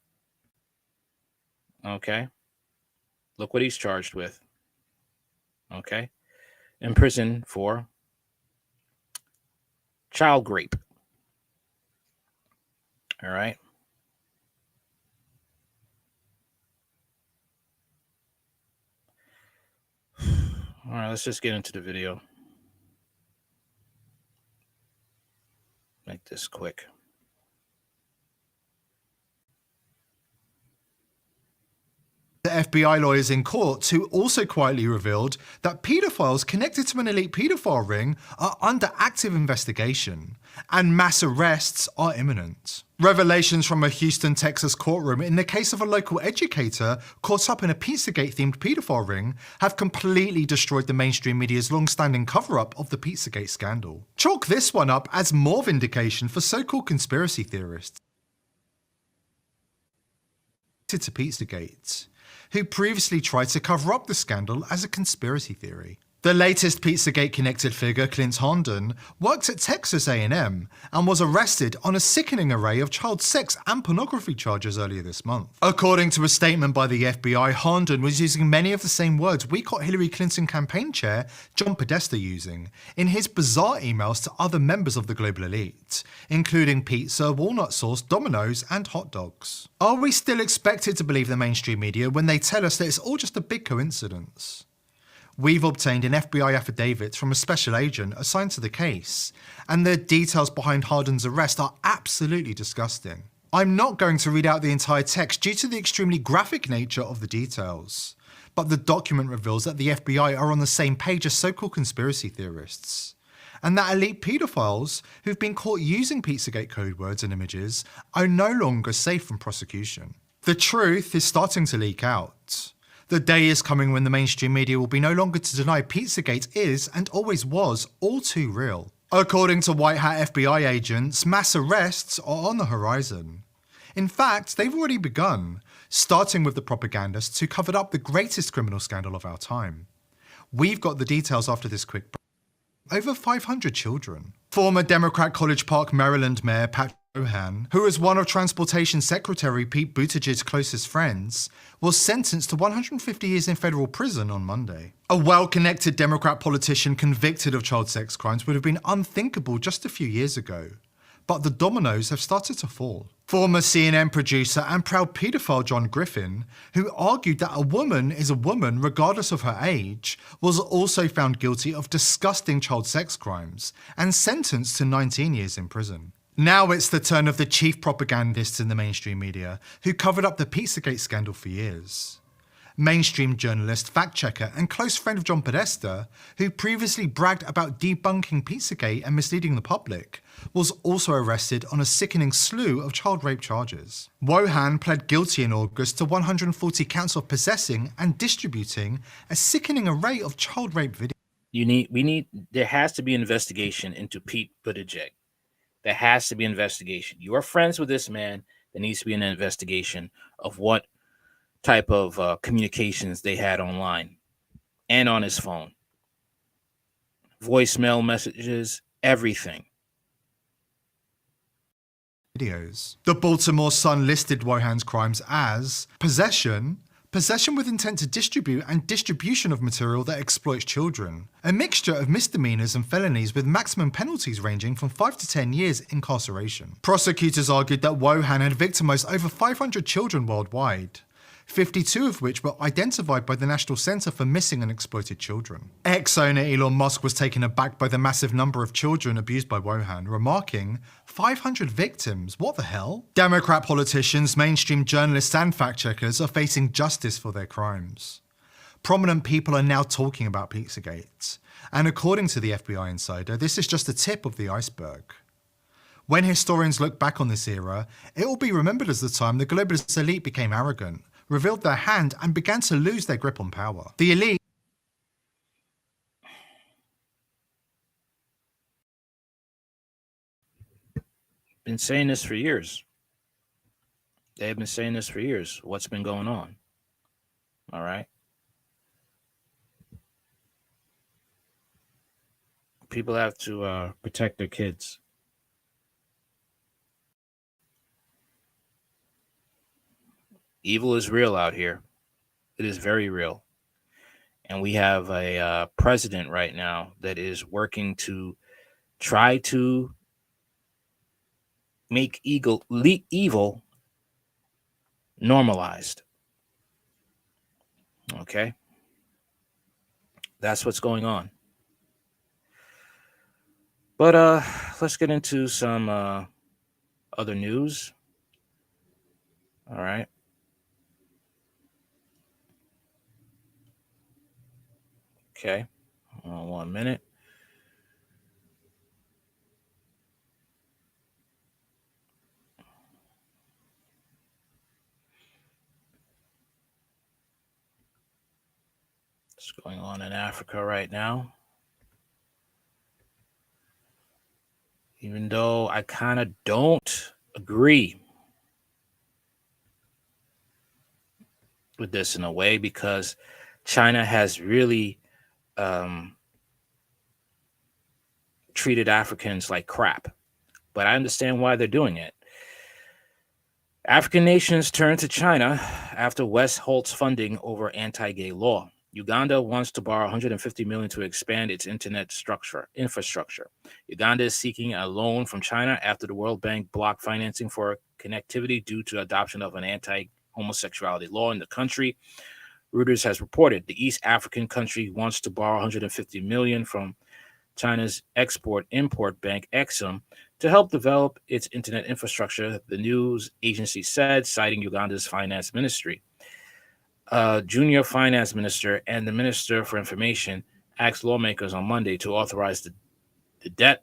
[SPEAKER 1] Okay. Look what he's charged with. Okay. In prison for child rape. All right. All right, let's just get into the video. Make this quick.
[SPEAKER 7] The FBI lawyers in court who also quietly revealed that paedophiles connected to an elite paedophile ring are under active investigation and mass arrests are imminent. Revelations from a Houston, Texas courtroom in the case of a local educator caught up in a Pizzagate-themed paedophile ring have completely destroyed the mainstream media's long-standing cover-up of the Pizzagate scandal. Chalk this one up as more vindication for so-called conspiracy theorists to Pizzagate, who previously tried to cover up the scandal as a conspiracy theory. The latest Pizzagate-connected figure, Clint Hondon, worked at Texas A&M and was arrested on a sickening array of child sex and pornography charges earlier this month. According to a statement by the FBI, Hondon was using many of the same words we caught Hillary Clinton campaign chair John Podesta using in his bizarre emails to other members of the global elite, including pizza, walnut sauce, Domino's, and hot dogs. Are we still expected to believe the mainstream media when they tell us that it's all just a big coincidence? We've obtained an FBI affidavit from a special agent assigned to the case, and the details behind Hondon's arrest are absolutely disgusting. I'm not going to read out the entire text due to the extremely graphic nature of the details, but the document reveals that the FBI are on the same page as so-called conspiracy theorists, and that elite paedophiles who've been caught using Pizzagate code words and images are no longer safe from prosecution. The truth is starting to leak out. The day is coming when the mainstream media will be no longer to deny Pizzagate is, and always was, all too real. According to White Hat FBI agents, mass arrests are on the horizon. In fact, they've already begun, starting with the propagandists who covered up the greatest criminal scandal of our time. We've got the details after this quick break. Over 500 children. Former Democrat College Park, Maryland Mayor Pat Rohan, who is one of Transportation Secretary Pete Buttigieg's closest friends, was sentenced to 150 years in federal prison on Monday. A well-connected Democrat politician convicted of child sex crimes would have been unthinkable just a few years ago. But the dominoes have started to fall. Former CNN producer and proud paedophile John Griffin, who argued that a woman is a woman regardless of her age, was also found guilty of disgusting child sex crimes and sentenced to 19 years in prison. Now it's the turn of the chief propagandists in the mainstream media, who covered up the Pizzagate scandal for years. Mainstream journalist, fact-checker and close friend of John Podesta, who previously bragged about debunking Pizzagate and misleading the public, was also arrested on a sickening slew of child rape charges. Wohan pled guilty in August to 140 counts of possessing and distributing a sickening array of child rape videos.
[SPEAKER 1] There has to be an investigation into Pete Buttigieg. There has to be an investigation. You are friends with this man. There needs to be an investigation of what type of communications they had online and on his phone. Voicemail messages, everything.
[SPEAKER 7] Videos. The Baltimore Sun listed Wohan's crimes as possession with intent to distribute and distribution of material that exploits children, a mixture of misdemeanors and felonies with maximum penalties ranging from 5 to 10 years incarceration. Prosecutors argued that Wohan had victimized over 500 children worldwide, 52 of which were identified by the National Center for Missing and Exploited Children. Ex-owner Elon Musk was taken aback by the massive number of children abused by Wohan, remarking, 500 victims, what the hell? Democrat politicians, mainstream journalists and fact-checkers are facing justice for their crimes. Prominent people are now talking about Pizzagate, and according to the FBI insider, this is just the tip of the iceberg. When historians look back on this era, it will be remembered as the time the globalist elite became arrogant, revealed their hand and began to lose their grip on power. The elite
[SPEAKER 1] been saying this for years. They have been saying this for years. What's been going on? All right. People have to protect their kids. Evil is real out here. It is very real. And we have a president right now that is working to try to make evil normalized. Okay? That's what's going on. But let's get into some other news. All right. Okay. 1 minute. What's going on in Africa right now? Even though I kind of don't agree with this in a way, because China has really treated Africans like crap. But I understand why they're doing it. African nations turn to China after West halts funding over anti-gay law. Uganda wants to borrow $150 million to expand its internet infrastructure. Uganda is seeking a loan from China after the World Bank blocked financing for connectivity due to adoption of an anti-homosexuality law in the country. Reuters has reported the East African country wants to borrow $150 million from China's Export-Import Bank, Exim, to help develop its internet infrastructure, the news agency said, citing Uganda's finance ministry. Junior finance minister and the minister for information asked lawmakers on Monday to authorize the debt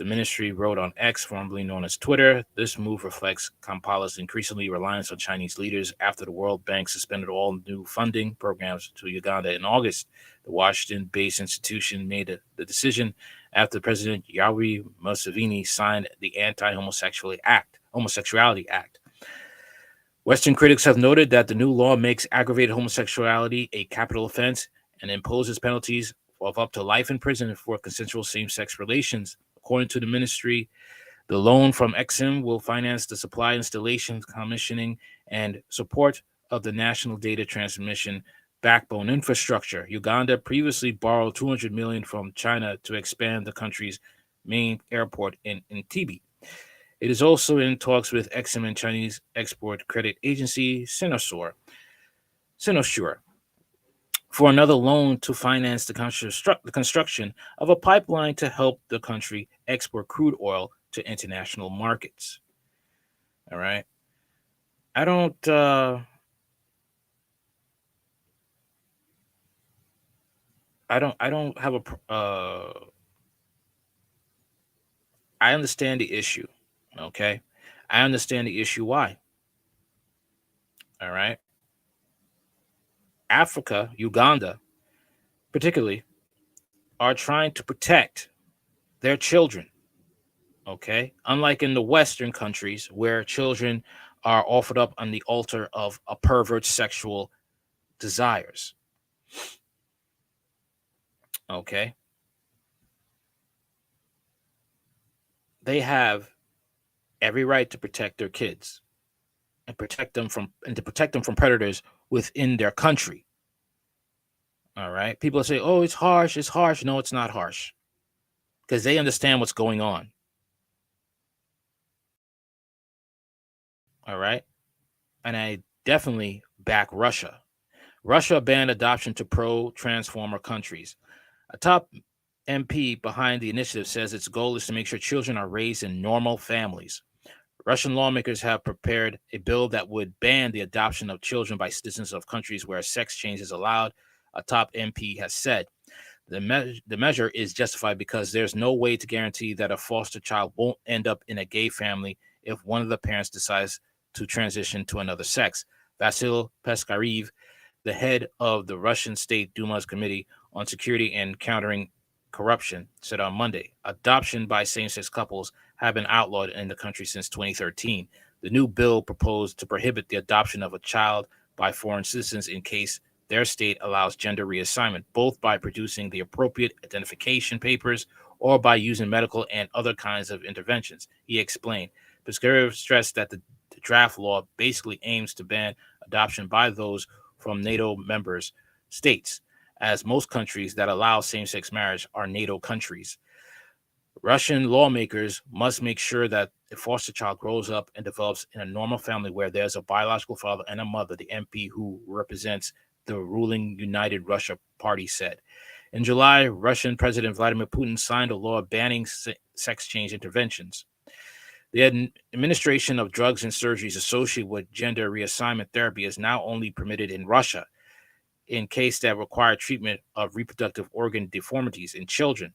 [SPEAKER 1] The ministry wrote on X, formerly known as Twitter. This move reflects Kampala's increasingly reliance on Chinese leaders after the World Bank suspended all new funding programs to Uganda in August. The Washington-based institution made the decision after President Yoweri Museveni signed the Anti-Homosexuality Act. Western critics have noted that the new law makes aggravated homosexuality a capital offense and imposes penalties of up to life in prison for consensual same-sex relations. According to the ministry, the loan from Exim will finance the supply, installation, commissioning, and support of the national data transmission backbone infrastructure. Uganda previously borrowed $200 million from China to expand the country's main airport in Entebbe. It is also in talks with Exim and Chinese export credit agency Sinosure for another loan to finance the construction of a pipeline to help the country export crude oil to international markets. All right. I don't have a I understand the issue. Okay. I understand the issue why. All right. Africa, Uganda, particularly, are trying to protect their children. Okay. Unlike in the Western countries where children are offered up on the altar of a pervert's sexual desires. Okay. They have every right to protect their kids and to protect them from predators within their country. All right. People say, "Oh, it's harsh. It's harsh." No, it's not harsh because they understand what's going on. All right. And I definitely back Russia. Russia banned adoption to pro-transformer countries. A top MP behind the initiative says its goal is to make sure children are raised in normal families. Russian lawmakers have prepared a bill that would ban the adoption of children by citizens of countries where sex change is allowed, a top MP has said. The measure is justified because there's no way to guarantee that a foster child won't end up in a gay family if one of the parents decides to transition to another sex. Vasil Peskarev, the head of the Russian State Duma's Committee on Security and Countering Corruption, said on Monday, adoption by same-sex couples have been outlawed in the country since 2013. The new bill proposed to prohibit the adoption of a child by foreign citizens in case their state allows gender reassignment, both by producing the appropriate identification papers or by using medical and other kinds of interventions, he explained. Peskarev stressed that the draft law basically aims to ban adoption by those from NATO members states, as most countries that allow same-sex marriage are NATO countries. Russian lawmakers must make sure that a foster child grows up and develops in a normal family where there's a biological father and a mother, the MP who represents the ruling United Russia Party said. In July, Russian President Vladimir Putin signed a law banning sex change interventions. The administration of drugs and surgeries associated with gender reassignment therapy is now only permitted in Russia in case that require treatment of reproductive organ deformities in children.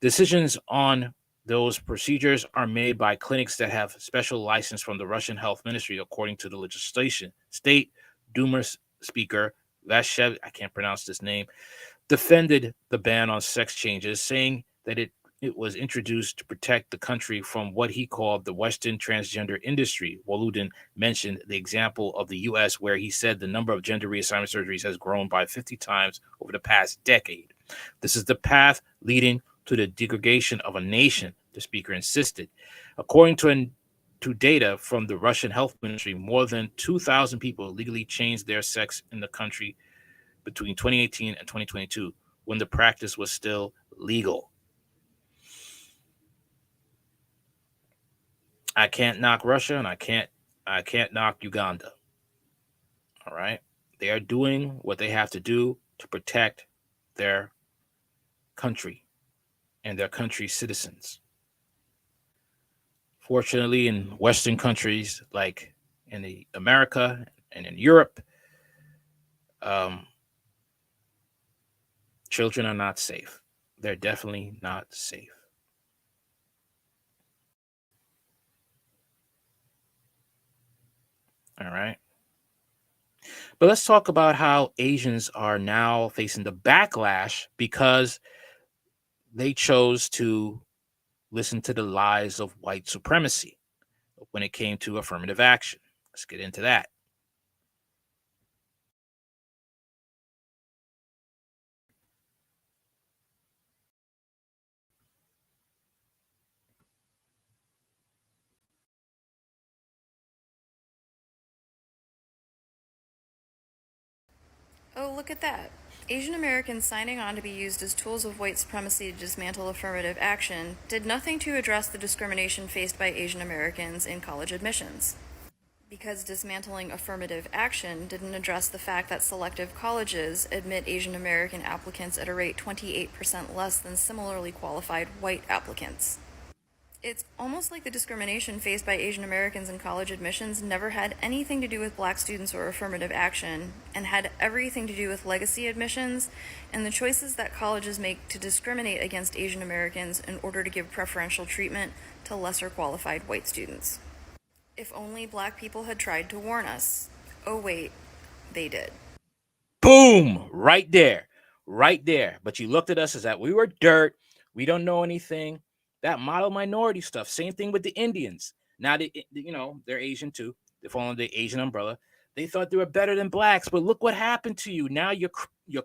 [SPEAKER 1] Decisions on those procedures are made by clinics that have special license from the Russian Health Ministry, according to the legislation. State Duma Speaker Vashev, I can't pronounce this name, defended the ban on sex changes, saying that it was introduced to protect the country from what he called the Western transgender industry. Woludin mentioned the example of the U.S., where he said the number of gender reassignment surgeries has grown by 50 times over the past decade. This is the path leading to the degradation of a nation, the speaker insisted. According to data from the Russian Health Ministry, more than 2,000 people legally changed their sex in the country between 2018 and 2022, when the practice was still legal. I can't knock Russia, and I can't knock Uganda. All right. They are doing what they have to do to protect their country and their country's citizens. Fortunately, in Western countries like in America and in Europe, children are not safe. They're definitely not safe. All right. But let's talk about how Asians are now facing the backlash because they chose to listen to the lies of white supremacy when it came to affirmative action. Let's get into that.
[SPEAKER 9] Oh, look at that. Asian Americans signing on to be used as tools of white supremacy to dismantle affirmative action did nothing to address the discrimination faced by Asian Americans in college admissions. Because dismantling affirmative action didn't address the fact that selective colleges admit Asian American applicants at a rate 28% less than similarly qualified white applicants. It's almost like the discrimination faced by Asian Americans in college admissions never had anything to do with black students or affirmative action, and had everything to do with legacy admissions and the choices that colleges make to discriminate against Asian Americans in order to give preferential treatment to lesser qualified white students. If only black people had tried to warn us. Oh wait, they did.
[SPEAKER 1] Boom! Right there. Right there. But you looked at us as that we were dirt. We don't know anything. That model minority stuff. Same thing with the Indians. Now, they're Asian too. They fall under the Asian umbrella. They thought they were better than blacks. But look what happened to you. Now you're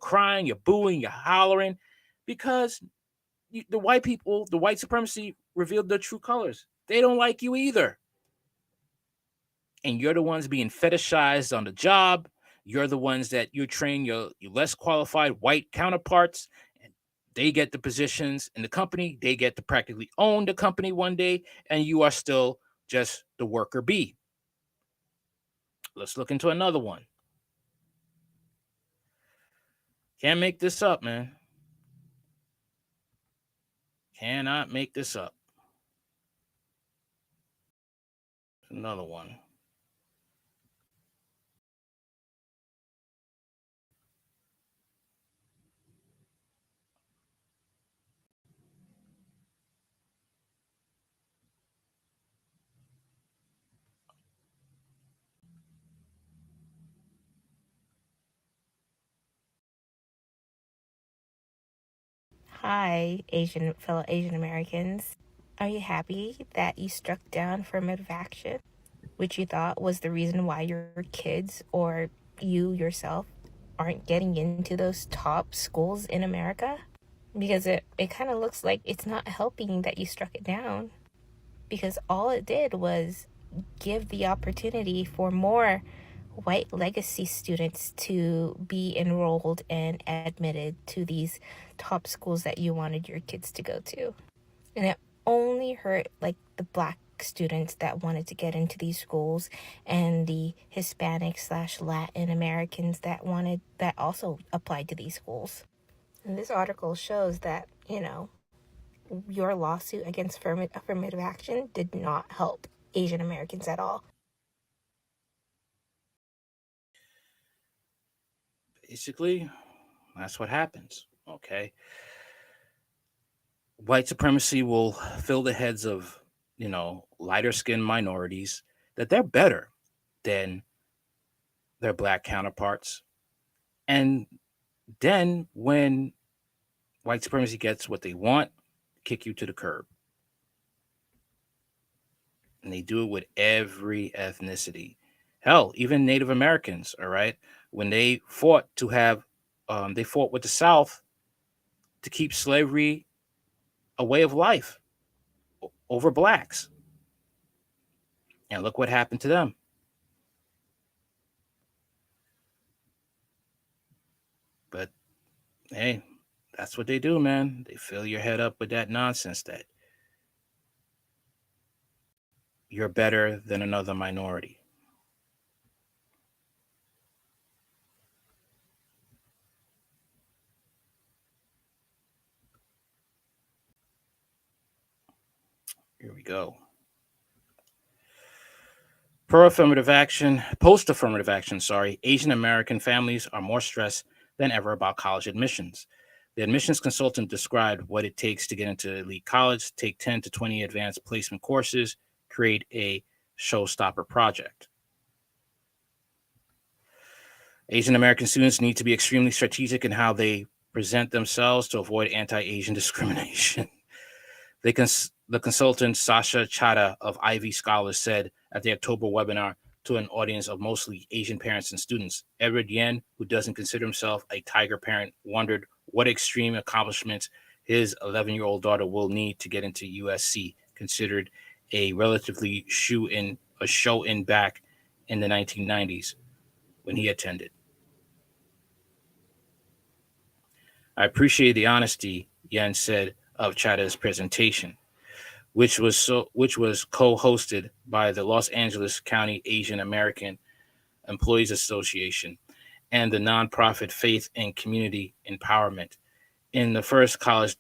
[SPEAKER 1] crying, you're booing, you're hollering because the white people, the white supremacy revealed their true colors. They don't like you either. And you're the ones being fetishized on the job. You're the ones that you train your less qualified white counterparts, and they get the positions in the company. They get to practically own the company one day, and you are still just the worker bee. Let's look into another one. Can't make this up, man. Cannot make this up. Another one.
[SPEAKER 10] Hi, fellow Asian Americans. Are you happy that you struck down affirmative action, which you thought was the reason why your kids or you yourself aren't getting into those top schools in America? Because it kind of looks like it's not helping that you struck it down. Because all it did was give the opportunity for more white legacy students to be enrolled and admitted to these top schools that you wanted your kids to go to. And it only hurt like the black students that wanted to get into these schools and the Hispanic / Latin Americans that also applied to these schools. And this article shows that, your lawsuit against affirmative action did not help Asian Americans at all.
[SPEAKER 1] Basically, that's what happens. Okay. White supremacy will fill the heads of, lighter skinned minorities that they're better than their black counterparts. And then when white supremacy gets what they want, kick you to the curb. And they do it with every ethnicity. Hell, even Native Americans, all right? When they fought they fought with the South to keep slavery a way of life over blacks. And look what happened to them. But hey, that's what they do, man. They fill your head up with that nonsense that you're better than another minority. Here we go. Post-affirmative action, Asian American families are more stressed than ever about college admissions. The admissions consultant described what it takes to get into elite college, take 10 to 20 advanced placement courses, create a showstopper project. Asian American students need to be extremely strategic in how they present themselves to avoid anti-Asian discrimination. The consultant Sasha Chada of Ivy Scholars said at the October webinar to an audience of mostly Asian parents and students. Edward Yen, who doesn't consider himself a tiger parent, wondered what extreme accomplishments his 11-year-old daughter will need to get into USC, considered a relatively show-in back in the 1990s when he attended. I appreciate the honesty, Yen said of Chada's presentation, which was co-hosted by the Los Angeles County Asian American Employees Association and the nonprofit Faith and Community Empowerment. In the first college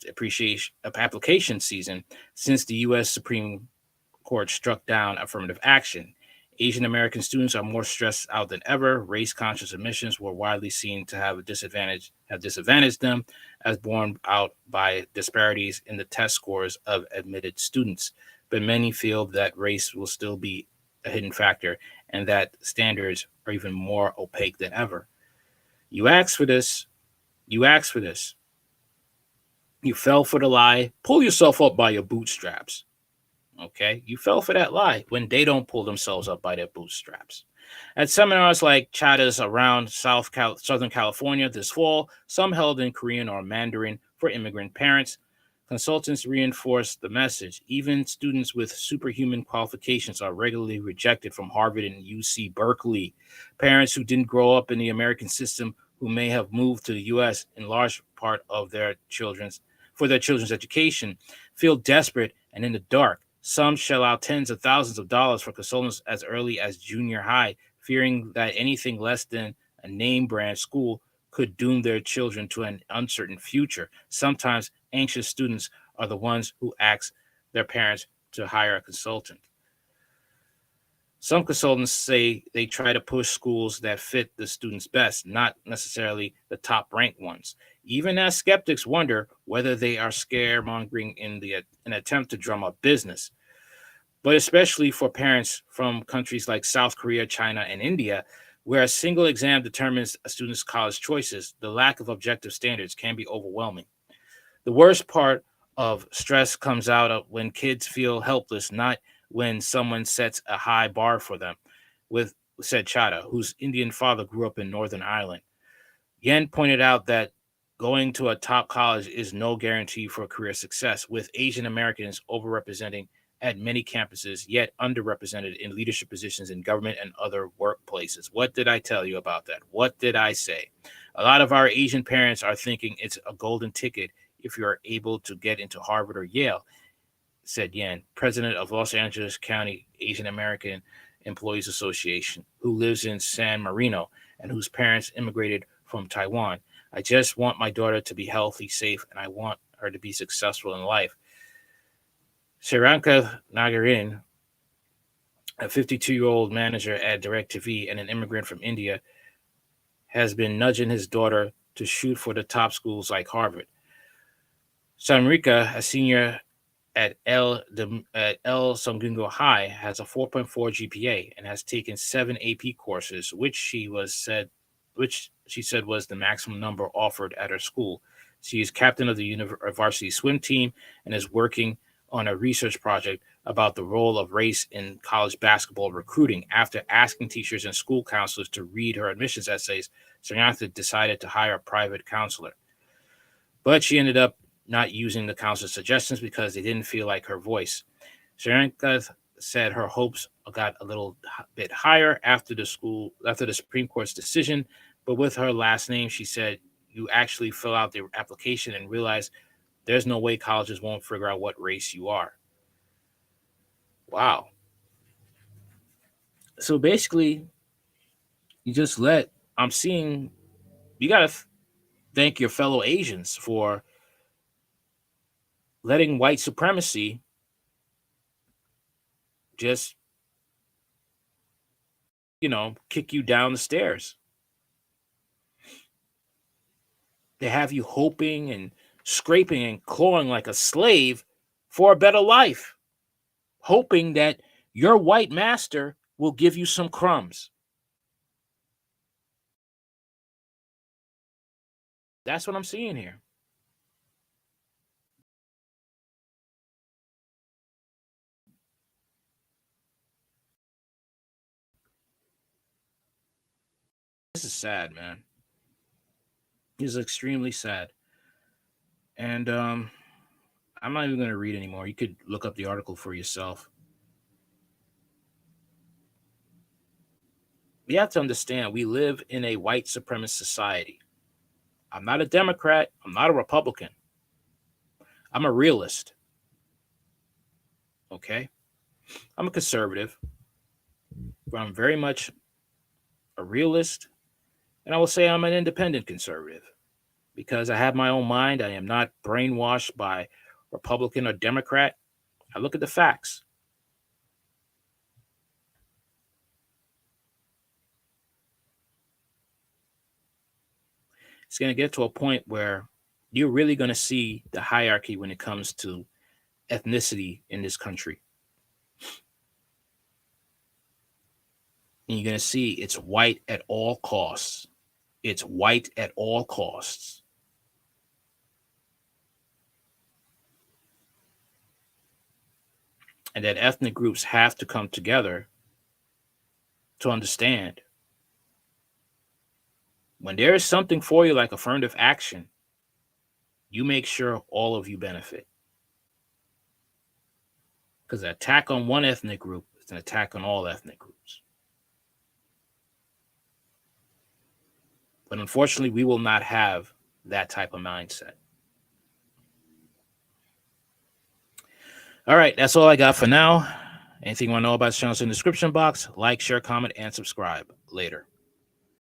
[SPEAKER 1] application season since the U.S. Supreme Court struck down affirmative action, Asian American students are more stressed out than ever. Race-conscious admissions were widely seen to have disadvantaged them, as borne out by disparities in the test scores of admitted students. But many feel that race will still be a hidden factor and that standards are even more opaque than ever. You asked for this. You asked for this. You fell for the lie. Pull yourself up by your bootstraps. Okay, you fell for that lie when they don't pull themselves up by their bootstraps. At seminars like Chada's around Southern California this fall, some held in Korean or Mandarin for immigrant parents, consultants reinforced the message. Even students with superhuman qualifications are regularly rejected from Harvard and UC Berkeley. Parents who didn't grow up in the American system, who may have moved to the U.S. in large part of their children's education, feel desperate and in the dark. Some shell out tens of thousands of dollars for consultants as early as junior high, fearing that anything less than a name brand school could doom their children to an uncertain future. Sometimes anxious students are the ones who ask their parents to hire a consultant. Some consultants say they try to push schools that fit the students best, not necessarily the top-ranked ones. Even as skeptics wonder whether they are scaremongering in an attempt to drum up business. But especially for parents from countries like South Korea, China, and India, where a single exam determines a student's college choices, the lack of objective standards can be overwhelming. The worst part of stress comes out of when kids feel helpless, not when someone sets a high bar for them, said Chada, whose Indian father grew up in Northern Ireland. Yen pointed out that going to a top college is no guarantee for career success, with Asian Americans overrepresenting at many campuses, yet underrepresented in leadership positions in government and other workplaces. What did I tell you about that? What did I say? A lot of our Asian parents are thinking it's a golden ticket if you're able to get into Harvard or Yale, said Yen, president of Los Angeles County Asian American Employees Association, who lives in San Marino and whose parents immigrated from Taiwan. I just want my daughter to be healthy, safe, and I want her to be successful in life. Shiranka Nagarin, a 52-year-old manager at DirecTV and an immigrant from India, has been nudging his daughter to shoot for the top schools like Harvard. Samrika, a senior at El Songungo High, has a 4.4 GPA and has taken 7 AP courses, which she said was the maximum number offered at her school. She is captain of the varsity swim team and is working on a research project about the role of race in college basketball recruiting. After asking teachers and school counselors to read her admissions essays, Samantha decided to hire a private counselor. But she ended up not using the counselor's suggestions because they didn't feel like her voice. Sharanka said her hopes got a little bit higher after the Supreme Court's decision, but with her last name, she said, you actually fill out the application and realize there's no way colleges won't figure out what race you are. Wow. So basically, you just you got to thank your fellow Asians for letting white supremacy just, kick you down the stairs. They have you hoping and scraping and clawing like a slave for a better life, hoping that your white master will give you some crumbs. That's what I'm seeing here. This is sad, man. This is extremely sad. And I'm not even going to read anymore. You could look up the article for yourself. We have to understand we live in a white supremacist society. I'm not a Democrat. I'm not a Republican. I'm a realist. Okay? I'm a conservative, but I'm very much a realist. And I will say I'm an independent conservative because I have my own mind. I am not brainwashed by Republican or Democrat. I look at the facts. It's going to get to a point where you're really going to see the hierarchy when it comes to ethnicity in this country. And you're going to see it's white at all costs. It's white at all costs. And that ethnic groups have to come together to understand when there is something for you like affirmative action, you make sure all of you benefit. Because an attack on one ethnic group is an attack on all ethnic groups. But unfortunately, we will not have that type of mindset. All right, that's all I got for now. Anything you want to know about this channel is in the description box. Like, share, comment, and subscribe. Later.